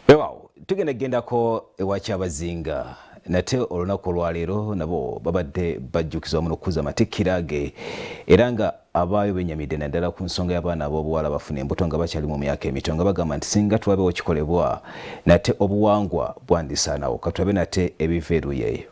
Ewawo tugenda gendako ewa Kyabazinga nate olunaku olwaleero nabo babadde bajjukizwa muno okukuza amatikkira ge era nga abaayo benyamidde naddala ku nsonga y'abaana ab'obuwala bafuna embuto nga bakyali mu myaka emito nga bagamba nti singa tulabewo kikolebwa nate obuwangwa bwandisaanawo katulabe nate ebiva eruyeeyo.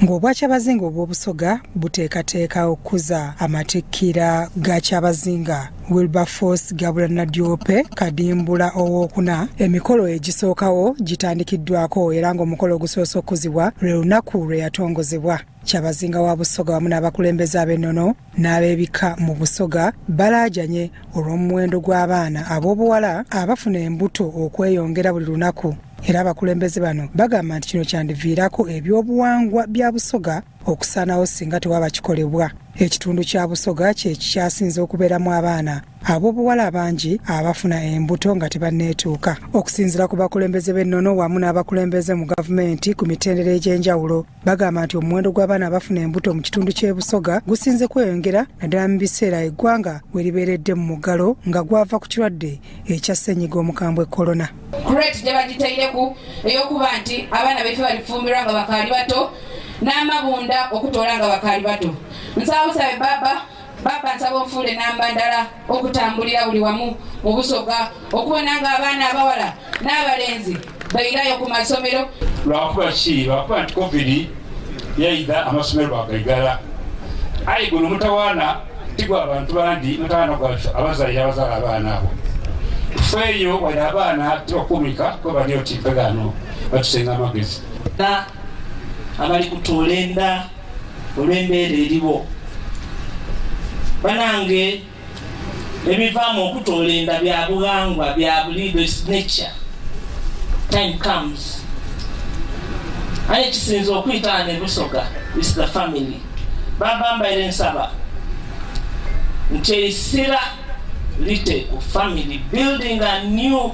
Ng'obwa Kyabazinga obw'obusoga buteekateeka okukuza amatikkira ga Kyabazinga Wilberforce Gabula Nadyope Kadimbula owookuna, emikolo egisookawo gitandikiddwako era ng'omukolo ogusoose okuzibwa lwe lunaku lwe yatongozebwa. Kyabazinga wa Busoga wamu n'abakulembeze ab'ennono n'ab'ebika mu Busoga balaajanye olw'omuwendo gw'abaana ab'obuwala abafuna embuto okweyongera buli lunaku. Era abakulembeze bano bagamba nti kino kyandiviirako ebyobuwangwa bya Busoga okusaanawo singa tewaba kikolebwa. Ekitundu kya Busoga kye kikyasinze okubeeramu abaana ab'obuwala abangi abafuna embuto nga tebanneetuuka. Okusinziira ku bakulembeze b'ennono wamu n'abakulembeze mu gavumenti ku mitendera egy'enjawulo bagamba nti omuwendo gw'abaana abafuna embuto mu kitundu ky'e Busoga gusinze kweyongera naddala mu biseera eggwanga we libeeredde mu muggalo nga gwava ku kirwadde ekya ssennyiga omukambwe korona. Kureti gye bagitaireku ey'okuba nti abaana baife balifumbirwa nga bakaali bato n'amabunda okutoola nga bakaali bato. Nsaba busabe baba nsaba onfuule namba ndala okutambulira buli wamu mu Busoga okubona nga abaana abawala n'abalenzi bayirayo ku masomero. Lwakuba ki lwakuba nti covid yayida amasomero bagaigala ayi guno mutawaana tigwa abantu bandi mutawaana gwaffe abazaalira abazaala abaana abo feeyo wali abaana tibakumika kuba bali otipegano batusenga amagezi abali kutuula enda olw'embeera eriwo. Banange ebivaamu okutuula enda bya buwangwa bya buliido nature. Time comes aye kisinza okuyitaana e Busoga is the family. Baba mbaire nsaba nti eisira liteeku family building a new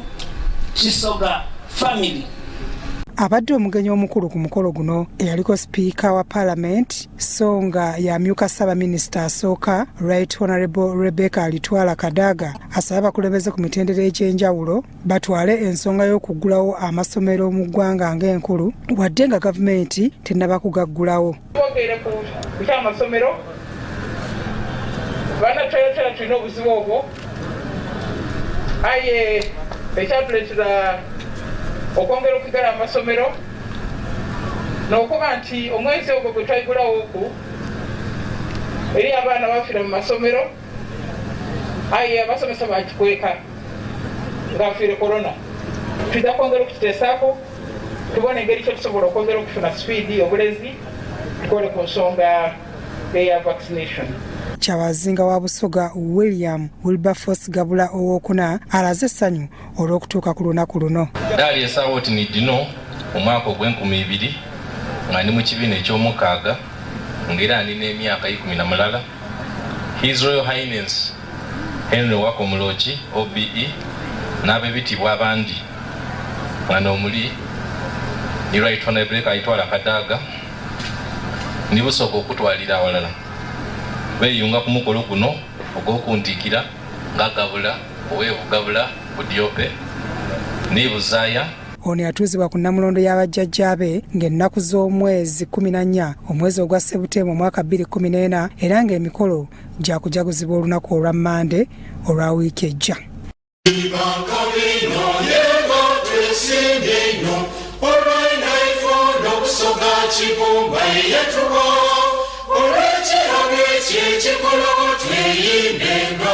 Kisoga family. Abadde omugenyi omukulu ku mukolo guno eyaliko sipiika wa Parliament so nga yamyuka Ssaabaminisita asooka Right Honorable Rebecca Alitwala Kadaga asaba abakulembeze ku mitendera egy'enjawulo batwale ensonga y'okuggulawo amasomero mu ggwanga ng'enkulu wadde nga gavumenti tennaba kugaggulawo. Twogere ku ky'amasomero banatwetera tulina obuzibu obwo aye ekyatuleetera okwongera okugala amasomero n'okuba nti omwezi ogwo gwe twayigulawo oku eri abaana bafiira mu masomero aye abasomesa bakikweka ngaafiire korona. Tujja kwongera okukiteesaako tubone engeri kye tusobola okwongera okufuna sipiidi obulezi tukole ku nsonga eya vaccination. Kyabazinga wa Busoga William Wilberforce Gabula owookuna alaze essanyu olw'okutuuka ku lunaku luno. Daali esaawoti ni dino mu mwaka ogw'enkumi 2000 nga ndi mu kibiina eky'omukaaga ng'era nina emyaka 10 His Royal Highness Henry Wakomuloki OBE n'ab'ebitibwa abandi nga n'omuli ni Right Honorable Rebecca Alitwala Kadaga ni Busoga okutwalira awalala beeyunga ku mukolo guno ogw'okuntiikira nga Gabula ow'Ebugabula Budyope ne Buzaaya. Ono yatuuzibwa ku nnamulondo y'abajjajjaabe ng'ennaku z'omwezi 14 omwezi ogwa Septemba omwaka 2014 era ng'emikolo gya kujaguzibwa olunaku olwa Mande olwa wiiki ejja. Olw'ekirabo ekyo ekikolo tweyimbenga